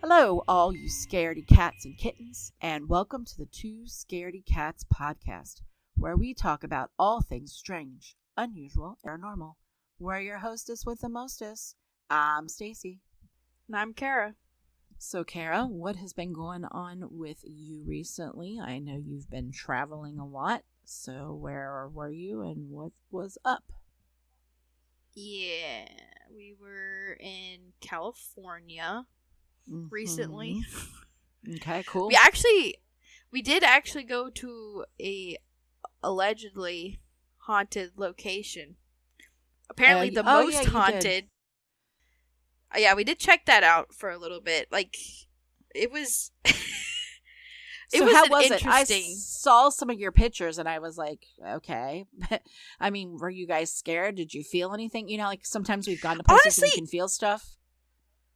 Hello, all you scaredy cats and kittens, and welcome to the Two Scaredy Cats podcast, where we talk about all things strange, unusual, paranormal. We're your hostess with the mostest. I'm Stacy. And I'm Kara. So, Kara, what has been going on with you recently? I know you've been traveling a lot, so where were you and what was up? Yeah, we were in California recently. Okay, cool. We did actually go to a allegedly haunted location. Apparently the most haunted. Yeah, we did check that out for a little bit. Like, it was how was interesting. I saw some of your pictures and I was like, okay. I mean, were you guys scared? Did you feel anything? You know, like sometimes we've gone to places Honestly, and you can feel stuff.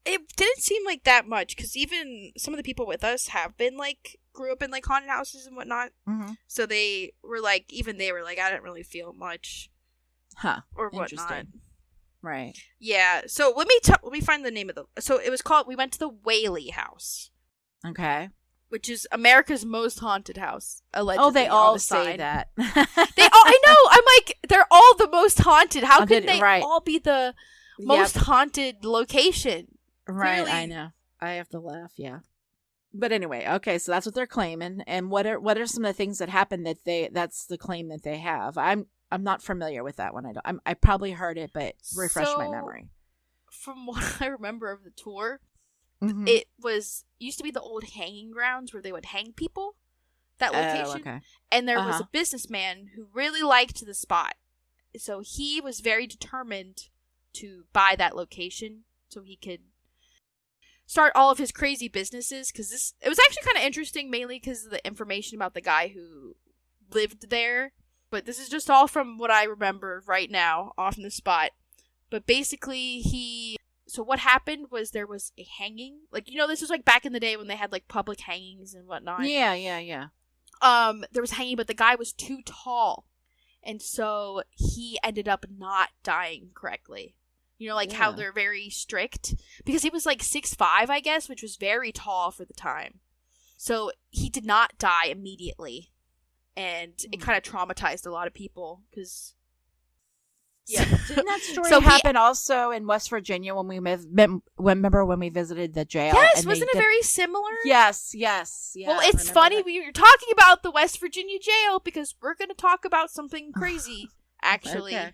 It didn't seem like that much, because even some of the people with us have been, like, grew up in, like, haunted houses and whatnot. Mm-hmm. So they were like, I didn't really feel much. Huh. Or whatnot. Right. Yeah. So let me find the name of so it was called, we went to the Whaley House. Okay. Which is America's most haunted house, allegedly. Oh, they all say that. I know. I'm like, they're all the most haunted. How could they all be the most haunted location? Right, Clearly. I know. I have to laugh, yeah. But anyway, okay, so that's what they're claiming. And what are some of the things that happened that's the claim that they have? I'm not familiar with that one. I probably heard it, but refresh my memory. From what I remember of the tour, mm-hmm. It used to be the old hanging grounds where they would hang people. That location. Okay. And there was a businessman who really liked the spot. So he was very determined to buy that location so he could start all of his crazy businesses, because it was actually kind of interesting, mainly because of the information about the guy who lived there. But this is just all from what I remember right now off the spot. But basically so what happened was there was a hanging, like, you know, this was like back in the day when they had like public hangings and whatnot. Yeah. There was hanging, but the guy was too tall, and so he ended up not dying correctly. You know, like how they're very strict, because he was like 6'5", I guess, which was very tall for the time. So he did not die immediately, and it kind of traumatized a lot of people, because didn't that story happen also in West Virginia when we remember when we visited the jail? Yes, and wasn't it very similar? Yes. Yeah, well, it's funny we were talking about the West Virginia jail, because we're going to talk about something crazy, actually. Okay.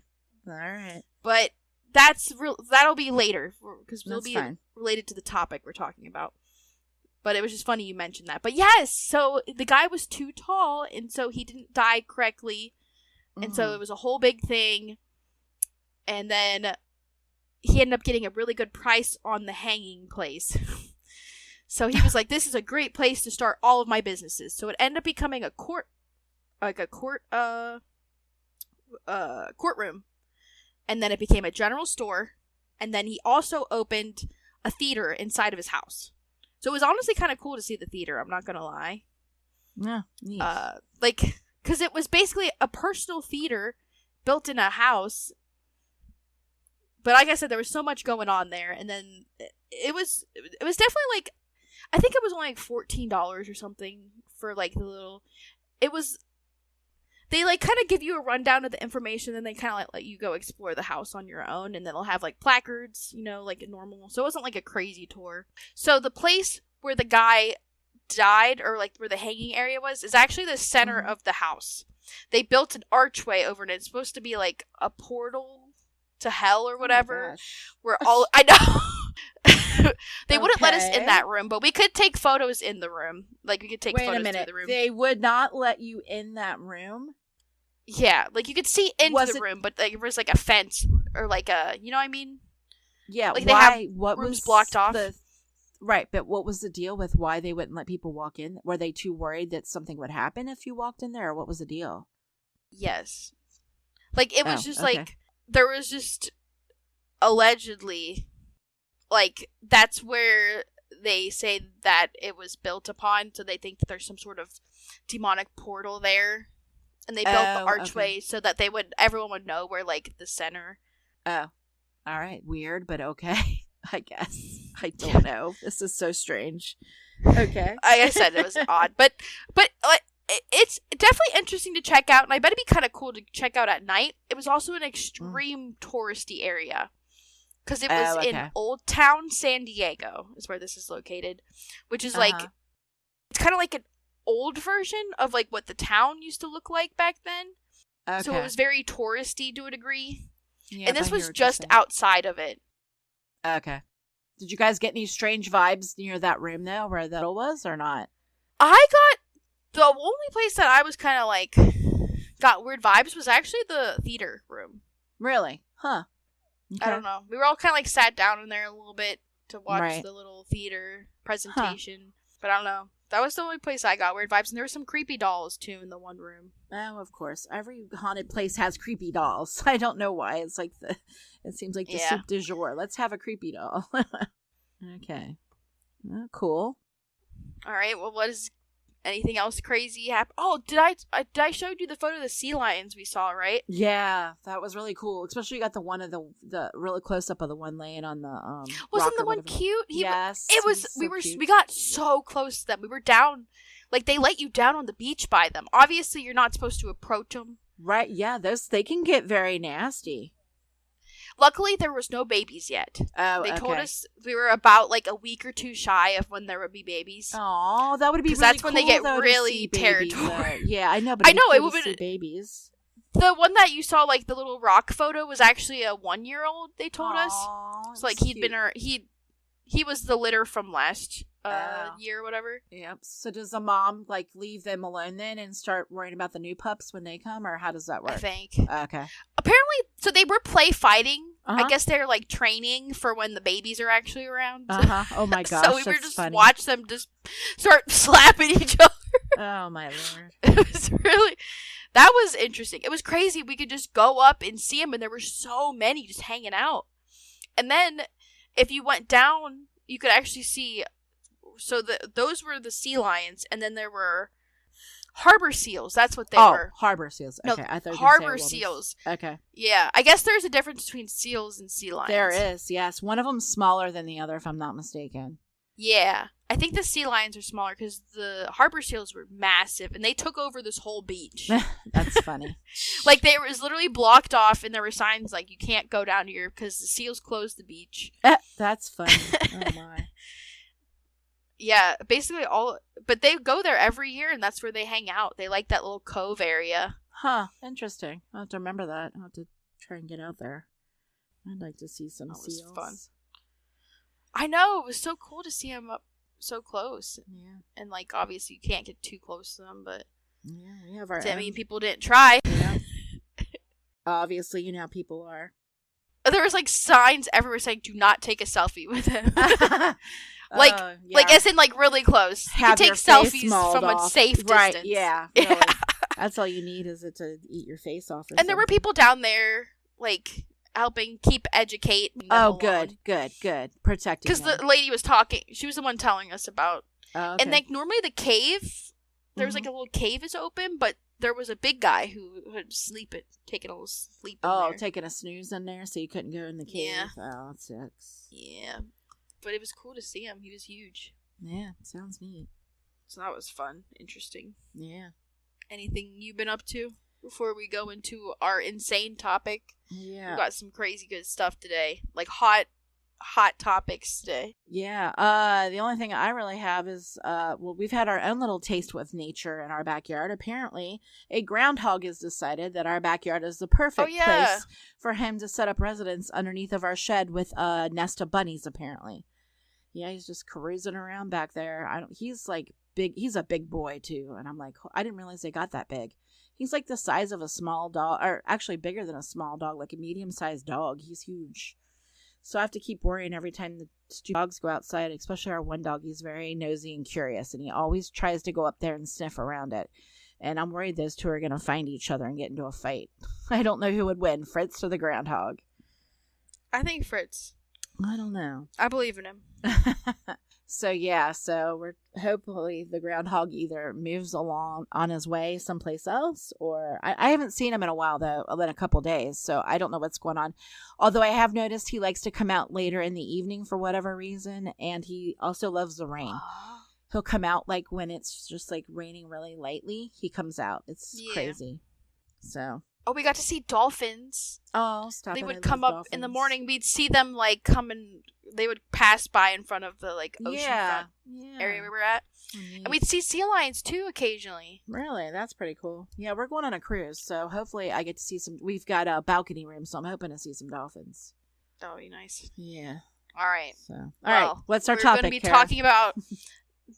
All right. But that'll be later, because we'll be related to the topic we're talking about. But it was just funny you mentioned that. But yes, so the guy was too tall, and so he didn't die correctly, and so it was a whole big thing. And then he ended up getting a really good price on the hanging place. So he was like, "This is a great place to start all of my businesses." So it ended up becoming a courtroom. And then it became a general store. And then he also opened a theater inside of his house. So it was honestly kind of cool to see the theater, I'm not going to lie. Yeah. Neat. Because it was basically a personal theater built in a house. But like I said, there was so much going on there. And then it was definitely like, I think it was only like $14 or something for like the little, they like kind of give you a rundown of the information, and they kind of like let you go explore the house on your own, and then they'll have like placards, you know, like normal. So it wasn't like a crazy tour. So the place where the guy died, or like where the hanging area was, is actually the center of the house. They built an archway over it. It's supposed to be like a portal to hell or whatever. Where all I know. They wouldn't let us in that room, but we could take photos in the room. Like, we could take photos through the room. They would not let you in that room? Yeah, like you could see into the room, but like, there was like a fence or like a, you know what I mean? Yeah, like they have rooms blocked off. Right, but what was the deal with why they wouldn't let people walk in? Were they too worried that something would happen if you walked in there, or what was the deal? Yes. Like, it was just like, there was just allegedly, like, that's where they say that it was built upon, so they think that there's some sort of demonic portal there. And they built the archway so that everyone would know where, like, the center. Oh. All right. Weird, but okay. I guess. I don't know. This is so strange. Okay. Like I said, it was odd, but it's definitely interesting to check out, and I bet it'd be kind of cool to check out at night. It was also an extreme touristy area because it was in Old Town San Diego, is where this is located, which is like it's kind of like an old version of like what the town used to look like back then. Okay. So it was very touristy to a degree, and this was just outside of it. Okay. Did you guys get any strange vibes near that room though, where that was, or not? I got the only place that I was kind of like got weird vibes was actually the theater room. Really? Huh. Okay. I don't know. We were all kind of like sat down in there a little bit to watch the little theater presentation, but I don't know. That was the only place I got weird vibes, and there were some creepy dolls too in the one room. Oh, of course. Every haunted place has creepy dolls. I don't know why. It's like it seems like the soup du jour. Let's have a creepy doll. Okay. Cool. All right. Well, what is anything else crazy happen? Oh, did I show you the photo of the sea lions we saw, right? Yeah, that was really cool. Especially you got the one of the really close up of the one laying on the Wasn't the one cute? Yes. It was. We got so close to them. We were down, like they let you down on the beach by them. Obviously, you're not supposed to approach them. Right? Yeah, they can get very nasty. Luckily, there was no babies yet. Oh, they told us we were about like a week or two shy of when there would be babies. Oh, that would be really that's cool, when they get though, really territorial. Yeah, I know, but it would be babies. The one that you saw, like the little rock photo, was actually a 1-year-old. They told us. So like he'd been he was the litter from last year or whatever. Yep. So does the mom like leave them alone then and start worrying about the new pups when they come, or how does that work? I think. Okay. Apparently, so they were play fighting. I guess they're like training for when the babies are actually around. Oh my gosh. So we were just watch them just start slapping each other. Oh my lord. It was that was interesting. It was crazy. We could just go up and see them, and there were so many just hanging out. And then if you went down, you could actually see. So those were the sea lions, and then there were harbor seals. That's what they were. Harbor seals. Okay, no, I thought harbor seals. Okay. Yeah, I guess there's a difference between seals and sea lions. There is. Yes, one of them's smaller than the other, if I'm not mistaken. Yeah, I think the sea lions are smaller because the harbor seals were massive, and they took over this whole beach. That's funny. Like they was literally blocked off, and there were signs like you can't go down here because the seals closed the beach. That's funny. Oh my. Yeah, basically but they go there every year, and that's where they hang out. They like that little cove area. Huh, interesting. I'll have to remember that. I'll have to try and get out there. I'd like to see some seals. It was fun. I know, it was so cool to see them up so close. Yeah. And, like, obviously you can't get too close to them, but... Yeah, we have our I mean, people didn't try. Yeah. Obviously, you know how people are. There was, like, signs everywhere saying, do not take a selfie with him. Like as in, like, really close. You can take selfies from a safe distance. Right, yeah. Really. That's all you need is it to eat your face off. And there were people down there, like, helping educate. Oh, good. Protecting because the lady was talking. She was the one telling us about. Oh, okay. And, like, normally the cave, there was, like, a little cave is open, but there was a big guy who would taking a little sleep in there. Taking a snooze in there so you couldn't go in the cave. Yeah. Oh, that sucks. Yeah. But it was cool to see him. He was huge. Yeah, sounds neat. So that was fun. Interesting. Yeah. Anything you've been up to before we go into our insane topic? Yeah. We got some crazy good stuff today. Like hot topics today. Yeah. The only thing I really have is, we've had our own little taste with nature in our backyard. Apparently, a groundhog has decided that our backyard is the perfect place for him to set up residence underneath of our shed with a nest of bunnies, apparently. Yeah, he's just cruising around back there. He's like big. He's a big boy too. And I'm like, I didn't realize they got that big. He's like the size of a small dog, or actually bigger than a small dog, like a medium-sized dog. He's huge. So I have to keep worrying every time the dogs go outside, especially our one dog. He's very nosy and curious, and he always tries to go up there and sniff around it. And I'm worried those two are going to find each other and get into a fight. I don't know who would win, Fritz or the groundhog. I think Fritz. I don't know. I believe in him. So yeah, so we're hopefully the groundhog either moves along on his way someplace else, or I haven't seen him in a while though, in a couple days, so I don't know what's going on. Although I have noticed he likes to come out later in the evening for whatever reason, and he also loves the rain. He'll come out like when it's just like raining really lightly. He comes out. It's crazy. So. Oh, we got to see dolphins. Oh, stop! They would come up in the morning. We'd see them like come and they would pass by in front of the like ocean area we were at, and we'd see sea lions too occasionally. Really, that's pretty cool. Yeah, we're going on a cruise, so hopefully I get to see some. We've got a balcony room, so I'm hoping to see some dolphins. That would be nice. Yeah. All right. So, all right. What's our topic? We're going to be talking about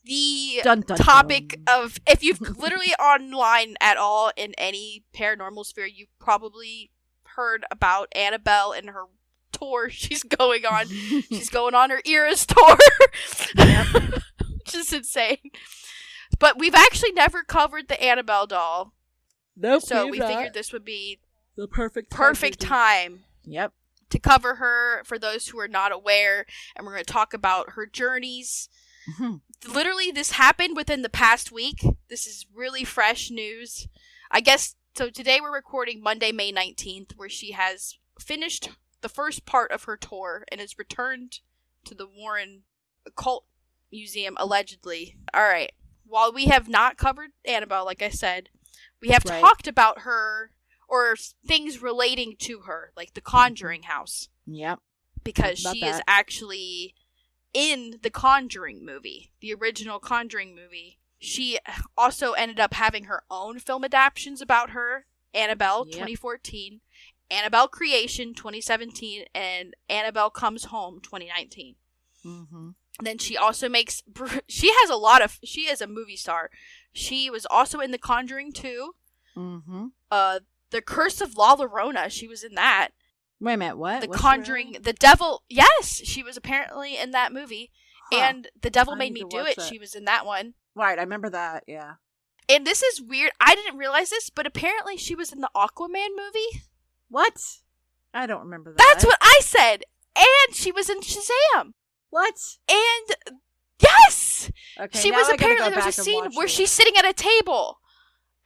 the dun, dun, topic dun. of, if you've literally online at all in any paranormal sphere, you've probably heard about Annabelle and her tour she's going on. She's going on her Eras tour, which is insane. But we've actually never covered the Annabelle doll. Nope. So we figured this would be the perfect time. Yep. To cover her for those who are not aware, and we're going to talk about her journeys. Literally, this happened within the past week. This is really fresh news. I guess, so today we're recording Monday, May 19th, where she has finished the first part of her tour and is returned to the Warren Occult Museum, allegedly. Alright, while we have not covered Annabelle, like I said, we have talked about her, or things relating to her, like the Conjuring house. Yep. Because she is actually in the Conjuring movie, the original Conjuring movie. She also ended up having her own film adaptations about her. Annabelle, 2014. Annabelle Creation, 2017. And Annabelle Comes Home, 2019. And then she also makes... She is a movie star. She was also in The Conjuring 2. The Curse of La Llorona, she was in that. Wait a minute, what? The Conjuring, the Devil, yes, she was apparently in that movie. And The Devil Made Me Do It, she was in that one. Right, I remember that, yeah. And this is weird, I didn't realize this, but apparently she was in the Aquaman movie. What? I don't remember that. That's what I said! And she was in Shazam! What? And, yes! Okay, she was apparently, there's a scene where she's sitting at a table.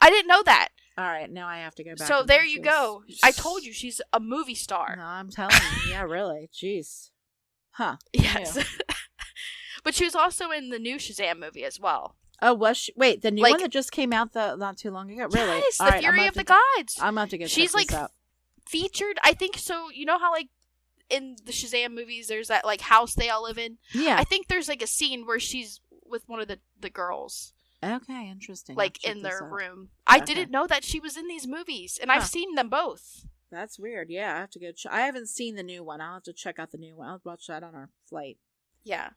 I didn't know that. Alright, now I have to go back. So there you go. I told you, she's a movie star. No, I'm telling you. Yeah, really. Jeez. Huh. Yes. But she was also in the new Shazam movie as well. Oh, was she? Wait, the new one that just came out not too long ago? Really? Yes, The Fury of the Gods. I'm about to get She's this out. Featured, I think so. You know how in the Shazam movies there's that house they all live in? Yeah. I think there's a scene where she's with one of the girls. Okay, interesting. In their room. I didn't know that she was in these movies, and I've seen them both. That's weird. Yeah, I have to go. I haven't seen the new one. I'll have to check out the new one. I'll watch that on our flight. Yeah.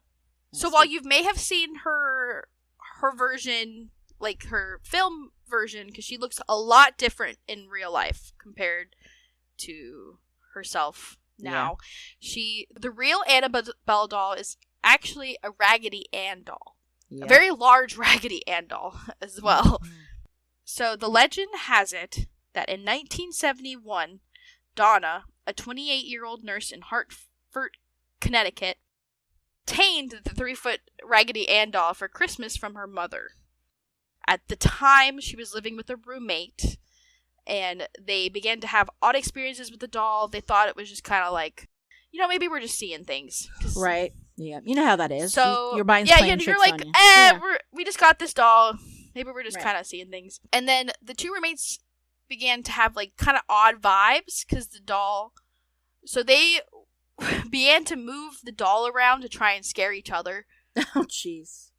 So while you may have seen her version, her film version, because she looks a lot different in real life compared to herself now. Yeah. The real Annabelle doll is actually a Raggedy Ann doll. Yeah. A very large Raggedy Ann doll as well. So the legend has it that in 1971, Donna, a 28-year-old nurse in Hartford, Connecticut, obtained the 3-foot Raggedy Ann doll for Christmas from her mother. At the time, she was living with a roommate, and they began to have odd experiences with the doll. They thought it was just kind of maybe we're just seeing things. Right. Yeah, you know how that is. So your mind's playing tricks on you. We just got this doll. Maybe we're just kind of seeing things. And then the two roommates began to have kind of odd vibes because the doll. So they began to move the doll around to try and scare each other. Oh, jeez.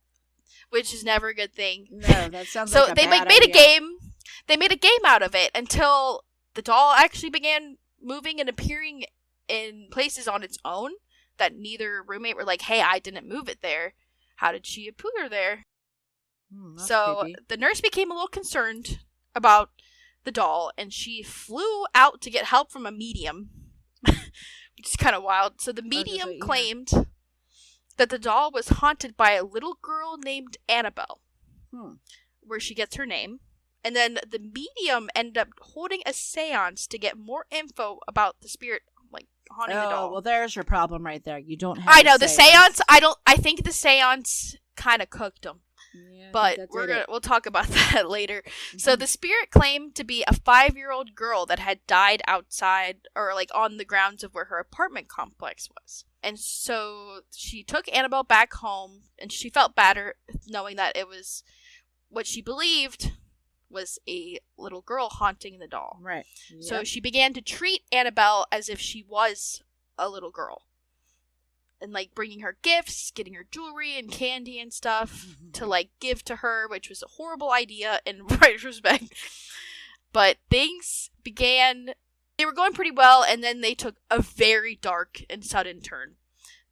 Which is never a good thing. No, that sounds so like they made a game. They made a game out of it until the doll actually began moving and appearing in places on its own. That neither roommate were like, hey, I didn't move it there. How did she appear there? So creepy. The nurse became a little concerned about the doll, and she flew out to get help from a medium, which is kind of wild. So the medium claimed that the doll was haunted by a little girl named Annabelle, where she gets her name. And then the medium ended up holding a seance to get more info about the spirit haunting the doll. Well, there's your problem right there. You don't have I know, the seance, I think the seance kind of cooked them. Yeah, but we'll talk about that later. Mm-hmm. So the spirit claimed to be a 5-year-old girl that had died outside or like on the grounds of where her apartment complex was. And so she took Annabelle back home, and she felt better knowing that it was what she believed was a little girl haunting the doll. Right. Yep. So she began to treat Annabelle as if she was a little girl. And, like, bringing her gifts, getting her jewelry and candy and stuff to, like, give to her, which was a horrible idea in retrospect. But things began, they were going pretty well, and then they took a very dark and sudden turn.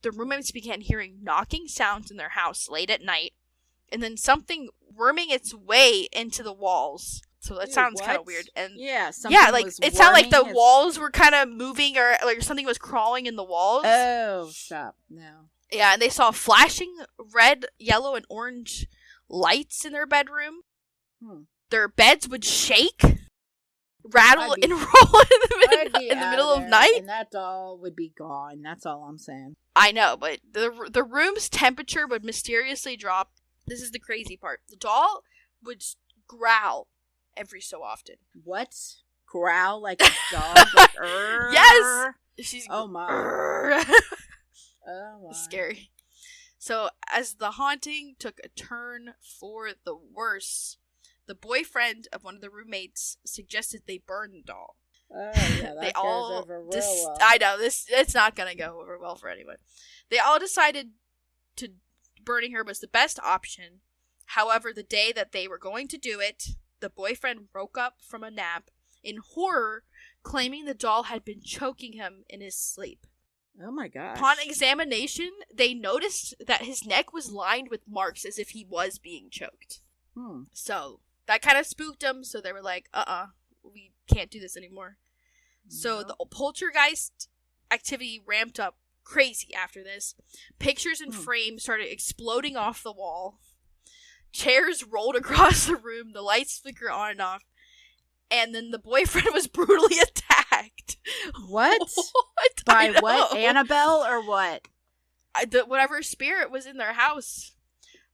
The roommates began hearing knocking sounds in their house late at night, and then something worming its way into the walls. So that sounds kind of weird. And yeah, like it sounded like the walls were kind of moving, or like something was crawling in the walls. Oh, stop! No. Yeah, and they saw flashing red, yellow, and orange lights in their bedroom. Their beds would shake, rattle, and roll in the middle of night. And that doll would be gone. That's all I'm saying. I know, but the room's temperature would mysteriously drop. This is the crazy part. The doll would growl every so often. What? Growl like a dog? Like, yes! She's oh my. Oh my. Scary. So, as the haunting took a turn for the worse, the boyfriend of one of the roommates suggested they burn the doll. Oh, yeah, that goes over real well. I know, it's not going to go over well for anyone. They all decided to burning her was the best option. However, the day that they were going to do it, the boyfriend woke up from a nap in horror, claiming the doll had been choking him in his sleep. Oh my gosh. Upon examination, they noticed that his neck was lined with marks as if he was being choked. So, that kind of spooked them, so they were like, we can't do this anymore. No. So, the poltergeist activity ramped up crazy after this. Pictures and frames started exploding off the wall. Chairs rolled across the room, the lights flicker on and off, and then the boyfriend was brutally attacked. What? By what? Annabelle or what? Whatever spirit was in their house.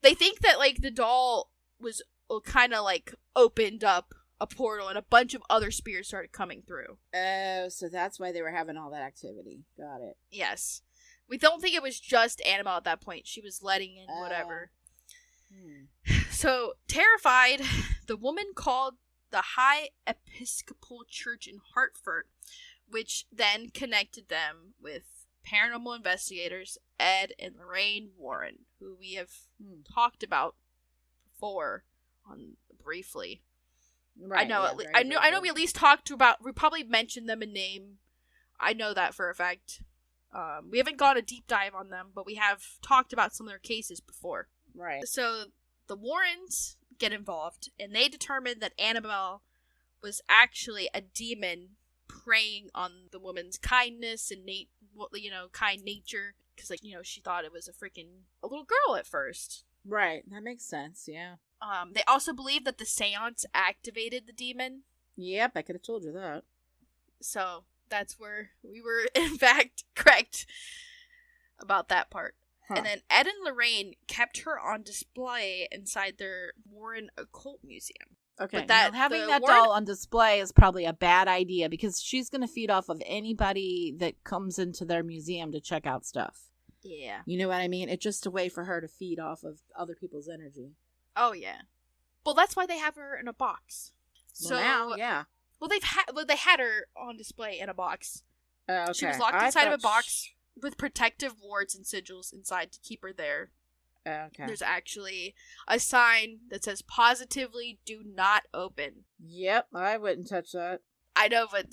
They think that, like, the doll was kind of, like, opened up a portal and a bunch of other spirits started coming through. Oh, so that's why they were having all that activity. Got it. Yes. We don't think it was just Annabelle at that point. She was letting in whatever. So, terrified, the woman called the High Episcopal Church in Hartford, which then connected them with paranormal investigators Ed and Lorraine Warren, who we have talked about before briefly. Right, I know we at least talked about, we probably mentioned them in name. I know that for a fact. We haven't gone a deep dive on them, but we have talked about some of their cases before. Right. So the Warrens get involved, and they determined that Annabelle was actually a demon preying on the woman's kindness and kind nature, because she thought it was a little girl at first. Right, that makes sense. Yeah. They also believed that the seance activated the demon. Yep, I could have told you that. So that's where we were in fact correct about that part. And then Ed and Lorraine kept her on display inside their Warren Occult Museum. Okay, now having that doll on display is probably a bad idea, because she's going to feed off of anybody that comes into their museum to check out stuff. Yeah. You know what I mean? It's just a way for her to feed off of other people's energy. Oh, yeah. Well, that's why they have her in a box. So now, yeah. Well, they had her on display in a box. Okay. She was locked inside of a box with protective wards and sigils inside to keep her there. Okay. There's actually a sign that says positively do not open. Yep, I wouldn't touch that. I know, but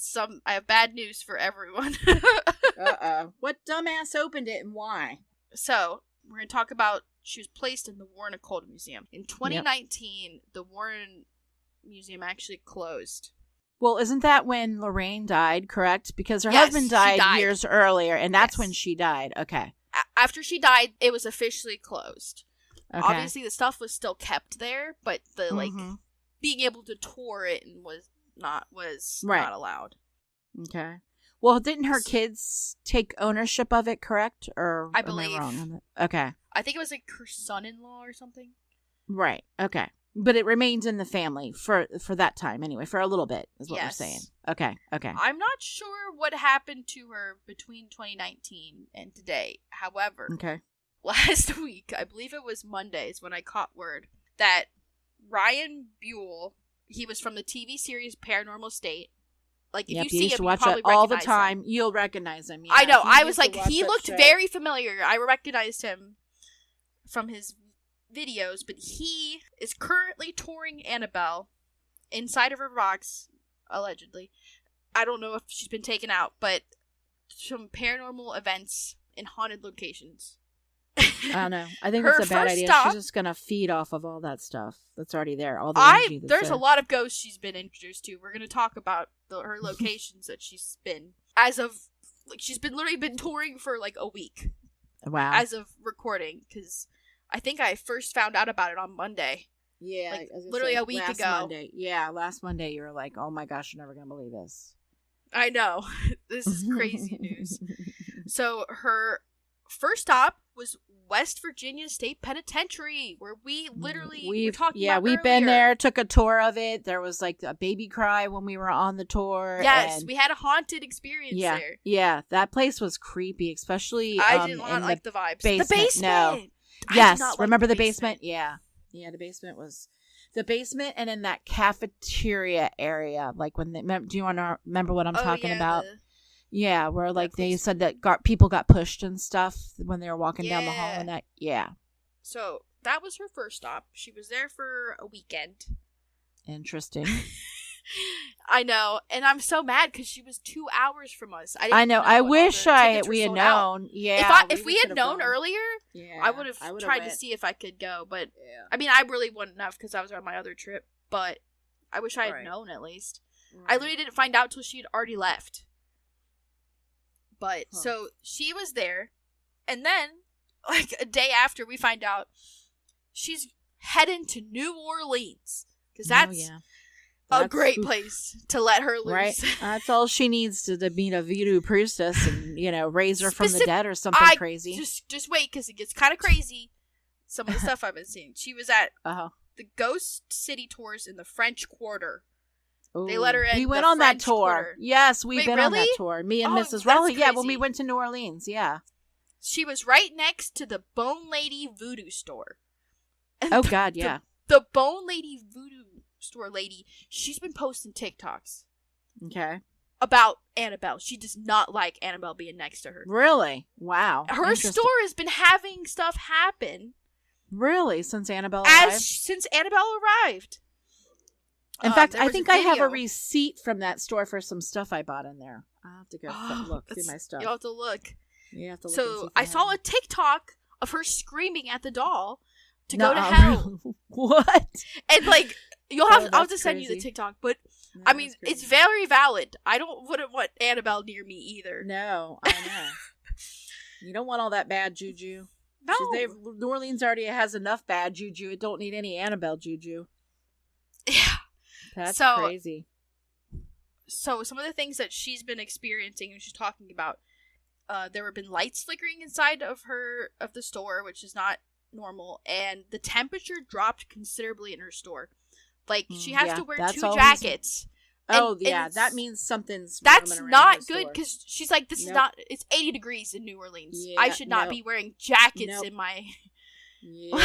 I have bad news for everyone. Uh-oh. What dumbass opened it and why? So, we're going to talk about, she was placed in the Warren Occult Museum. In 2019, the Warren Museum actually closed. Well, isn't that when Lorraine died, correct? Because her husband died years earlier, and that's when she died. Okay. After she died, it was officially closed. Okay. Obviously, the stuff was still kept there, but the being able to tour it was not allowed. Okay. Well, didn't her kids take ownership of it, correct? Or I am believe. wrong on that? Okay. I think it was like her son-in-law or something. Right. Okay. But it remains in the family for that time anyway, for a little bit is what we're saying. Okay. Okay. I'm not sure what happened to her between 2019 and today. However, okay. Last week, I believe it was Mondays when I caught word that Ryan Buell, he was from the TV series Paranormal State. Like, if you see used him, to you watch probably it all the recognize time. him. You'll recognize him. Yeah. I know. I was like, watch he that looked show. very familiar. I recognized him from his videos, but he is currently touring Annabelle inside of her box, allegedly. I don't know if she's been taken out, but some paranormal events in haunted locations. I don't know. I think Her that's a bad first idea. stop- She's just gonna feed off of all that stuff that's already there. All the energy that's There's there. a lot of ghosts she's been introduced to. We're gonna talk about her locations that she's been as of like she's been literally been touring for like a week Wow. as of recording because I think I first found out about it on Monday. Yeah, like, I was gonna literally say, a week last ago. Monday. Yeah, last Monday you were like, "Oh my gosh, you're never gonna believe this." I know. This is crazy news. So her first stop was West Virginia State Penitentiary, where we literally were talking about we've been earlier. there, took a tour of it. There was like a baby cry when we were on the tour. Yes, and we had a haunted experience there. Yeah, that place was creepy, especially I did in not like the vibes. basement. The basement! No. I Yes, did not like remember the basement? Yeah. Yeah, the basement was the basement and in that cafeteria area. Like when they, do you want to remember what I'm talking about? Yeah, where like they said that people got pushed and stuff when they were walking down the hall and that. Yeah. So that was her first stop. She was there for a weekend. Interesting. I know, and I'm so mad because she was 2 hours from us. I know. I wish we had known. Yeah. If we had known earlier, I would have tried to see if I could go. But I mean, I really wouldn't have because I was on my other trip. But I wish I had known at least. I literally didn't find out till she had already left. But so she was there, and then like a day after, we find out she's heading to New Orleans because that's a great place to let her loose. Right, that's all she needs to meet a voodoo priestess and raise her from the dead or something crazy. Just wait because it gets kind of crazy. Some of the stuff I've been seeing. She was at the Ghost City tours in the French Quarter. Ooh. They let her in. We went on that tour. Quarter. Yes, we've been on that tour. Me and Mrs. Raleigh. Yeah, when we went to New Orleans. Yeah. She was right next to the Bone Lady Voodoo store. And oh God, yeah. The Bone Lady Voodoo store lady. She's been posting TikToks. Okay. About Annabelle. She does not like Annabelle being next to her. Really? Wow. Her store has been having stuff happen. Really? Since Annabelle arrived? Since Annabelle arrived. In fact, I think I have a receipt from that store for some stuff I bought in there. I'll have to go look through my stuff. You'll have to look. You have to look. So I saw a TikTok of her screaming at the doll to go to hell. What? And like I'll have to send you the TikTok, but I mean it's very valid. I wouldn't want Annabelle near me either. No, I know. You don't want all that bad juju. No. New Orleans already has enough bad juju. It don't need any Annabelle juju. Yeah. That's crazy. So some of the things that she's been experiencing and she's talking about, there have been lights flickering inside of the store, which is not normal, and the temperature dropped considerably in her store. Like she has to wear 2 jackets. That means something's. That's not good because she's like, this is not. It's 80 degrees in New Orleans. Yeah, I should not be wearing jackets in my. Yep.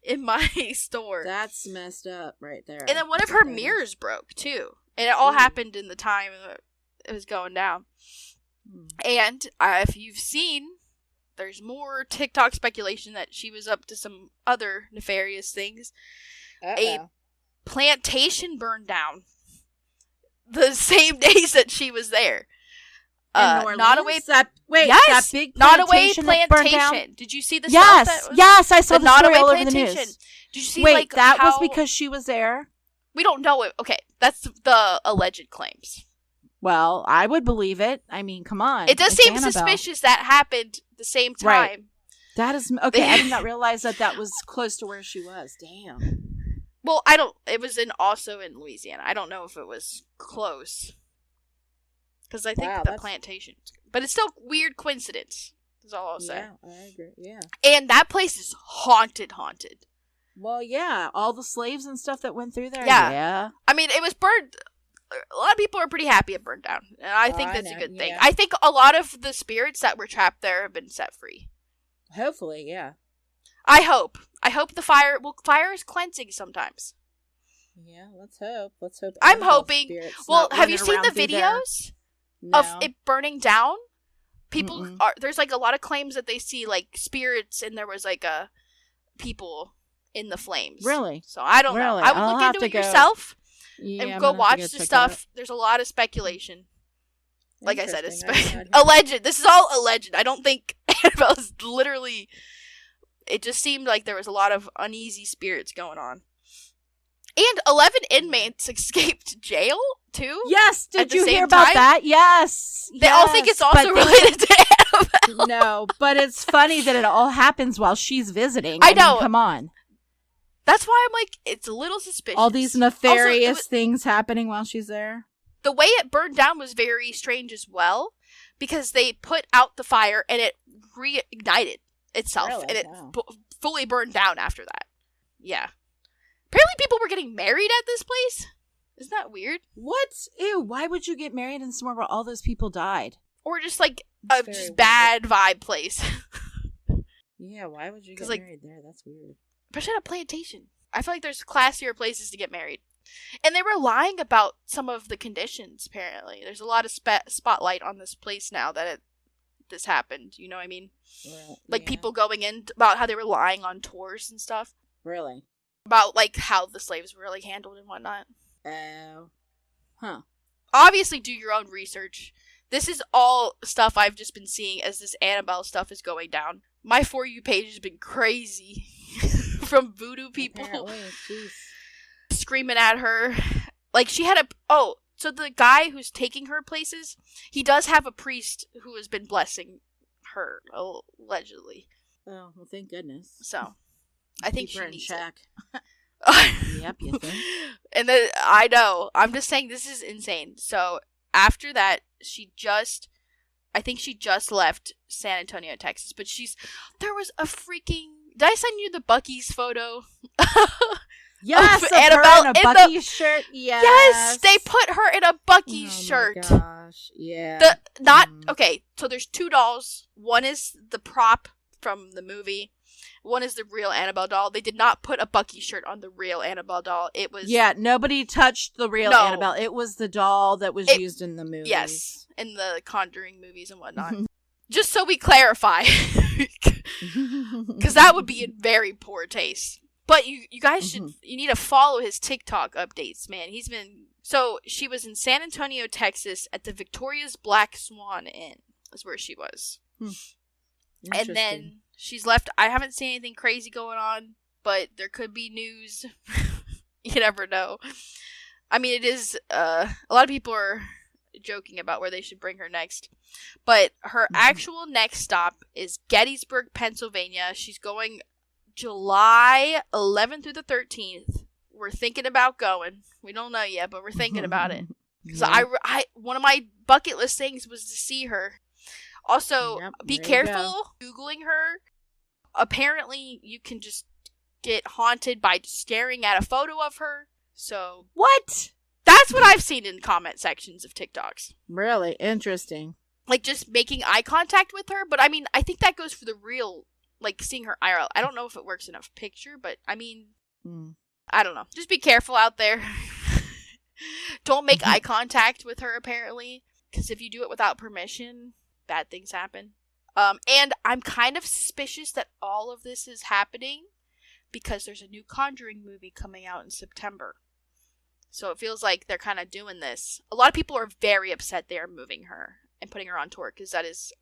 In my store. That's messed up right there. And then one of her mirrors broke too. And it all happened in the time it was going down. And if you've seen, there's more TikTok speculation that she was up to some other nefarious things. A plantation burned down the same days that she was there. Not away. That big plantation. Plantation. Did you see the stuff? Yes, I saw the story all over the news. Did you see? Wait, that was because she was there. We don't know it. Okay, that's the alleged claims. Well, I would believe it. I mean, come on. It does seem suspicious that happened the same time. Right. That is okay. I did not realize that was close to where she was. Damn. Well, it was also in Louisiana. I don't know if it was close. Because I think the plantation. But it's still weird coincidence, is all I'll say. Yeah, I agree, yeah. And that place is haunted. Well, yeah, all the slaves and stuff that went through there. Yeah. I mean, it was burned. A lot of people are pretty happy it burned down. And I think that's a good thing. I think a lot of the spirits that were trapped there have been set free. Hopefully, yeah. I hope the fire... Well, fire is cleansing sometimes. Yeah, let's hope. I'm hoping... Well, have you seen the videos of it burning down? People are... There's, like, a lot of claims that they see, like, spirits, and there was, like, people in the flames. Really? So, I don't know. I would look into it yourself and go watch the stuff. There's a lot of speculation. Like I said, it's alleged. This is all alleged. I don't think Annabelle is literally... It just seemed like there was a lot of uneasy spirits going on. And 11 inmates escaped jail, too? Yes! Did you hear about that? Yes! They all think it's also related to Annabelle. No, but it's funny that it all happens while she's visiting. I know. Mean, come on. That's why I'm like, it's a little suspicious. All these nefarious things happening while she's there. The way it burned down was very strange as well, because they put out the fire and it reignited itself, and it fully burned down after that. Yeah. Apparently people were getting married at this place. Isn't that weird? What? Ew, why would you get married in somewhere where all those people died? Or just like a just bad vibe place. Yeah, why would you get married there? That's weird. Especially at a plantation. I feel like there's classier places to get married. And they were lying about some of the conditions, apparently. There's a lot of spotlight on this place now that this happened. You know what I mean? Like people going in about how they were lying on tours and stuff. Really? About like how the slaves were like handled and whatnot. Oh. Huh. Obviously do your own research. This is all stuff I've just been seeing as this Annabelle stuff is going down. My For You page has been crazy. From voodoo people. Screaming at her. Like she had so the guy who's taking her places, he does have a priest who has been blessing her, allegedly. Oh, well, thank goodness. So, I think she needs check. Yep, you think? And then, I know. I'm just saying this is insane. So, after that, I think she just left San Antonio, Texas. But there was a freaking... Did I send you the Buc-ee's photo? Yes, of Annabelle in a Buc-ee's shirt. Yes, they put her in a Buc-ee's shirt. Oh my gosh, yeah. Okay, so there's two dolls. One is the prop from the movie. One is the real Annabelle doll. They did not put a Buc-ee shirt on the real Annabelle doll. It was... Yeah, nobody touched the real Annabelle. It was the doll that was used in the movies. Yes, in the Conjuring movies and whatnot. Just so we clarify. Because that would be in very poor taste. But you guys you need to follow his TikTok updates, man. So she was in San Antonio, Texas at the Victoria's Black Swan Inn is where she was. And then she's left. I haven't seen anything crazy going on, but there could be news. You never know. I mean, it is, a lot of people are joking about where they should bring her next. But her actual next stop is Gettysburg, Pennsylvania. She's going July 11th through the 13th. We're thinking about going. We don't know yet, but we're thinking about it. Because one of my bucket list things was to see her. Also, be careful Googling her. Apparently, you can just get haunted by staring at a photo of her. So what? That's what I've seen in comment sections of TikToks. Really interesting. Like just making eye contact with her, but I mean, I think that goes for the real, like seeing her IRL. I don't know if it works in a picture, but I mean, I don't know. Just be careful out there. Don't make eye contact with her, apparently, because if you do it without permission, bad things happen. And I'm kind of suspicious that all of this is happening because there's a new Conjuring movie coming out in September. So it feels like they're kind of doing this. A lot of people are very upset they are moving her and putting her on tour because that is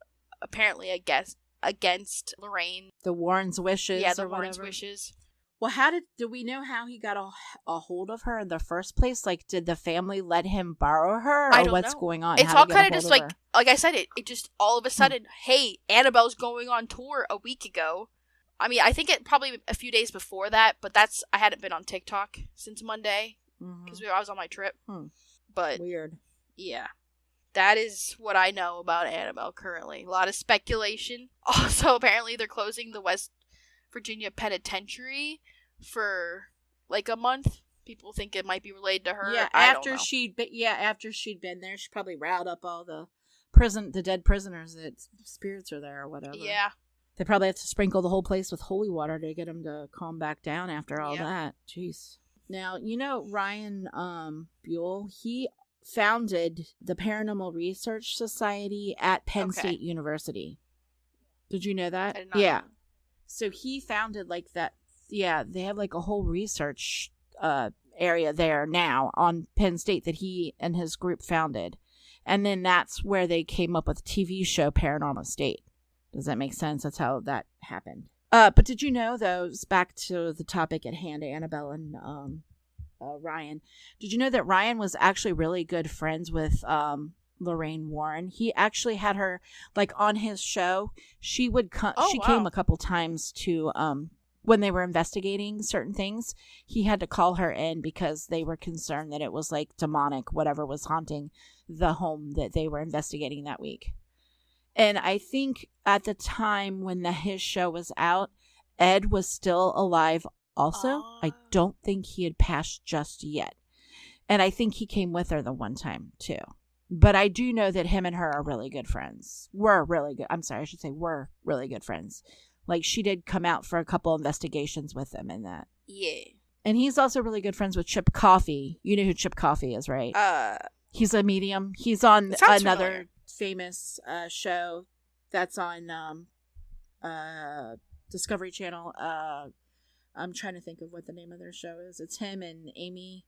apparently, I guess, against Lorraine. The Warrens' wishes. Yeah, the Warrens' wishes. Well, do we know how he got a hold of her in the first place? Like, did the family let him borrow her? Or I don't what's know. going on? It's all kind of just like I said, it just all of a sudden, hey, Annabelle's going on tour a week ago. I mean, I think it probably a few days before that, but I hadn't been on TikTok since Monday because I was on my trip. But weird. Yeah. that is what I know about Annabelle currently. A lot of speculation. Also, apparently they're closing the West Virginia Penitentiary for like a month. People think it might be related to her. Yeah, after she'd been there, she probably riled up all the dead prisoners that spirits are there or whatever. Yeah. They probably have to sprinkle the whole place with holy water to get them to calm back down after all that. Jeez. Now, Ryan Buell, he founded the Paranormal Research Society at Penn State University. Did you know that? I did not know. So he founded like that. Yeah, they have like a whole research area there now on Penn State that he and his group founded. And then that's where they came up with the TV show Paranormal State. Does that make sense? That's how that happened. But did you know, though, back to the topic at hand, Annabelle and Ryan, did you know that Ryan was actually really good friends with Lorraine Warren? He actually had her, like, on his show. She would come. She came a couple times to when they were investigating certain things. He had to call her in because they were concerned that it was like demonic, whatever was haunting the home that they were investigating that week. And I think at the time when his show was out, Ed was still alive also. I don't think he had passed just yet. And I think he came with her the one time too. But I do know that him and her are really good friends. Were really good friends. Like, she did come out for a couple investigations with them and that. Yeah. And he's also really good friends with Chip Coffey. You know who Chip Coffey is, right? He's a medium. He's on another famous show that's on Discovery Channel. I'm trying to think of what the name of their show is. It's him and Amy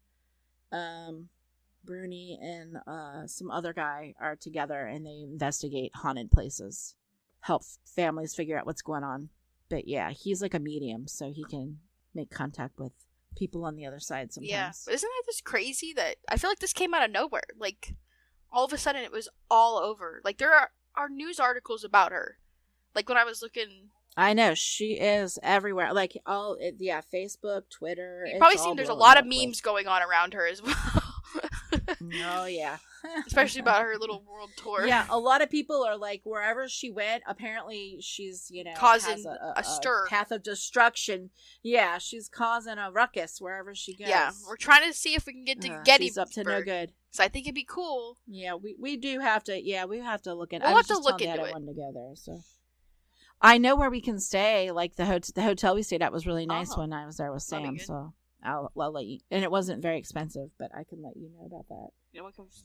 Bruni and some other guy are together, and they investigate haunted places, help families figure out what's going on. But yeah, he's like a medium, so he can make contact with people on the other side sometimes. Yeah, but isn't that just crazy that I feel like this came out of nowhere? Like, all of a sudden it was all over. Like, there are news articles about her. Like, when I was looking... I know, she is everywhere. Like, Facebook, Twitter. You've probably seen there's a lot of memes going on around her as well. Oh, yeah. Especially about her little world tour. Yeah, a lot of people are like, wherever she went, apparently she's, causing a stir. Path of destruction. Yeah, she's causing a ruckus wherever she goes. Yeah, we're trying to see if we can get to Gettysburg. She's up to no good. So I think it'd be cool. Yeah, we do have to, we have to look into it. We'll have to look into it. One together, so. I know where we can stay. Like, the hotel we stayed at was really nice when I was there with Sam, so. I'll let you, and it wasn't very expensive, but I can let you know about that.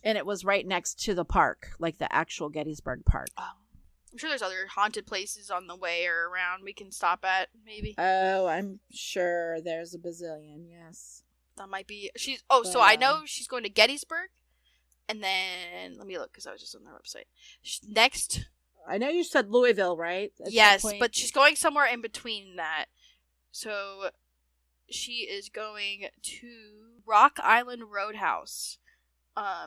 And it was right next to the park, like the actual Gettysburg Park. Oh. I'm sure there's other haunted places on the way or around we can stop at, maybe. Oh, I'm sure there's a bazillion, yes. That might be, so I know she's going to Gettysburg, and then, let me look, because I was just on their website. Next. I know you said Louisville, right? Yes, but she's going somewhere in between that. So... she is going to Rock Island Roadhouse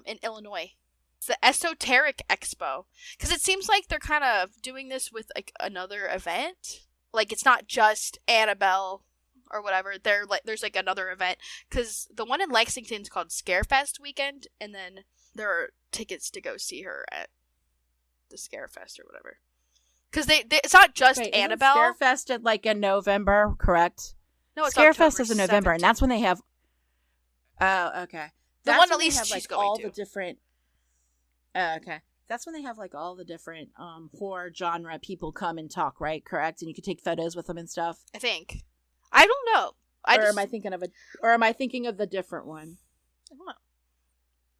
in Illinois. It's the Esoteric Expo. Because it seems like they're kind of doing this with like another event. Like, it's not just Annabelle or whatever. There's like another event. Because the one in Lexington is called Scarefest Weekend. And then there are tickets to go see her at the Scarefest or whatever. Because it's not just Annabelle. Scarefest at like in November, correct? No, it's Scarefest is in November, and that's when they have. Oh, okay. The one at least she's going all to. The different. Okay, that's when they have like all the different horror genre people come and talk, right? Correct, and you can take photos with them and stuff. I think. I don't know. Am I thinking of the different one? I don't know.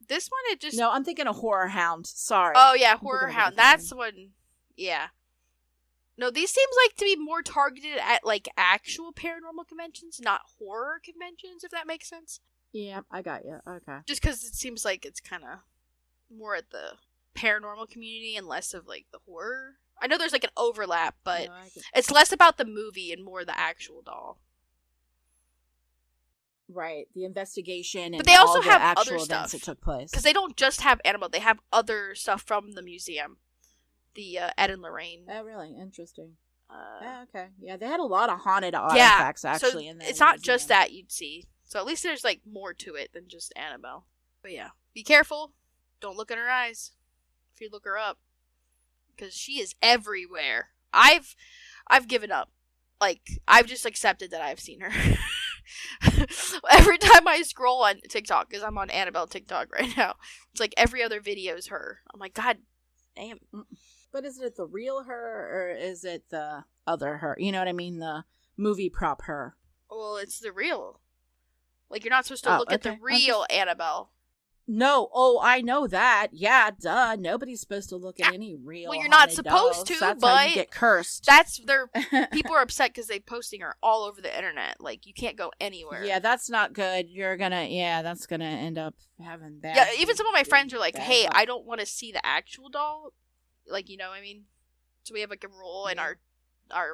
This one, it just. No, I'm thinking of Horror Hound. Sorry. Oh yeah, Horror Hound. That's the one. Yeah. No, these seems like to be more targeted at, like, actual paranormal conventions, not horror conventions, if that makes sense. Yeah, I got you. Okay. Just because it seems like it's kind of more at the paranormal community and less of, like, the horror. I know there's, like, an overlap, but it's less about the movie and more the actual doll. Right, the investigation and but they also all the have actual other events stuff that took place. Because they don't just have Annabelle, they have other stuff from the museum. The Ed and Lorraine. Oh, really? Interesting. Okay. Yeah, they had a lot of haunted artifacts actually in there. It's not just that you'd see. So at least there's like more to it than just Annabelle. But yeah, be careful. Don't look in her eyes. if you look her up, because she is everywhere. I've given up. Like, I've just accepted that I've seen her. Every time I scroll on TikTok, because I'm on Annabelle TikTok right now, it's like every other video is her. I'm like, God damn. But is it the real her, or is it the other her? You know what I mean? The movie prop her. Well, it's the real. Like, you're not supposed to look at the real Annabelle. No, I know that. Yeah, duh. Nobody's supposed to look at any real. Well, you're not supposed to, that's but how you get cursed. That's people are upset because they're posting her all over the internet. Like, you can't go anywhere. Yeah, that's not good. That's gonna end up having bad. Yeah, even some of my friends are like, "Hey, luck. I don't want to see the actual doll." Like, you know what I mean? So we have like a rule in our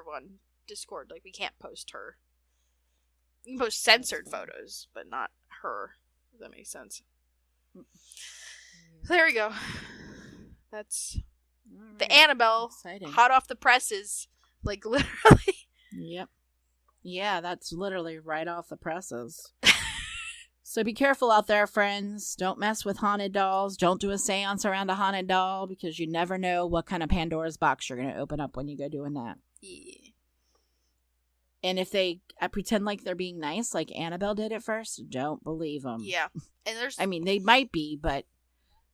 one Discord, like we can't post her. You can post censored photos, but not her. If that makes sense. So there we go. That's right. The Annabelle, exciting. Hot off the presses, like literally. Yep. Yeah, that's literally right off the presses. So be careful out there, friends. Don't mess with haunted dolls. Don't do a seance around a haunted doll, because you never know what kind of Pandora's box you're going to open up when you go doing that. Yeah. And if they pretend like they're being nice, like Annabelle did at first, don't believe them. Yeah. And I mean, they might be, but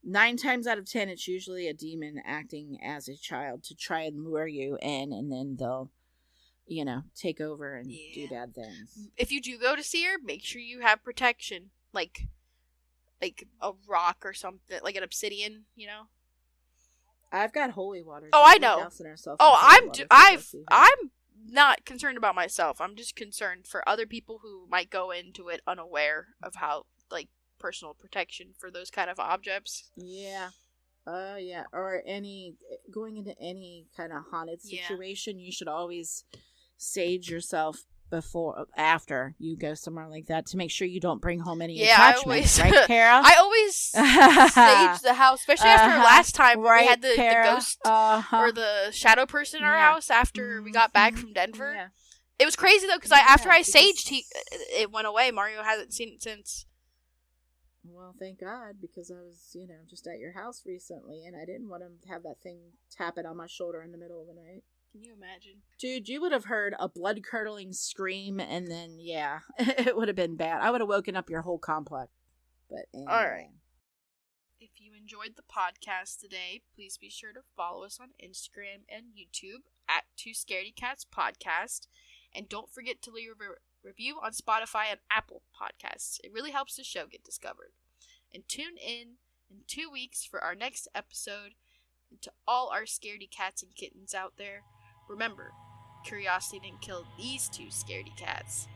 9 times out of 10, it's usually a demon acting as a child to try and lure you in, and then they'll, take over and do bad things. If you do go to see her, make sure you have protection, like a rock or something, like an obsidian, I've got holy water. Oh, I know. I'm not concerned about myself. I'm just concerned for other people who might go into it unaware of how, like, personal protection for those kind of objects. Yeah. Yeah. Or going into any kind of haunted situation, you should always sage yourself after you go somewhere like that to make sure you don't bring home any attachments, right, Kara? I always sage the house, especially after last time we had the ghost or the shadow person in our house after we got back from Denver. Yeah. It was crazy though, because after I saged, it went away. Mario hasn't seen it since. Well, thank God, because I was, just at your house recently, and I didn't want him to have that thing tap it on my shoulder in the middle of the night. Can you imagine? Dude, you would have heard a blood-curdling scream, and then, it would have been bad. I would have woken up your whole complex. But anyway. All right. If you enjoyed the podcast today, please be sure to follow us on Instagram and YouTube at Two Scaredy Cats Podcast. And don't forget to leave a review on Spotify and Apple Podcasts. It really helps the show get discovered. And tune in 2 weeks for our next episode. And to all our scaredy cats and kittens out there, remember, curiosity didn't kill these 2 scaredy cats.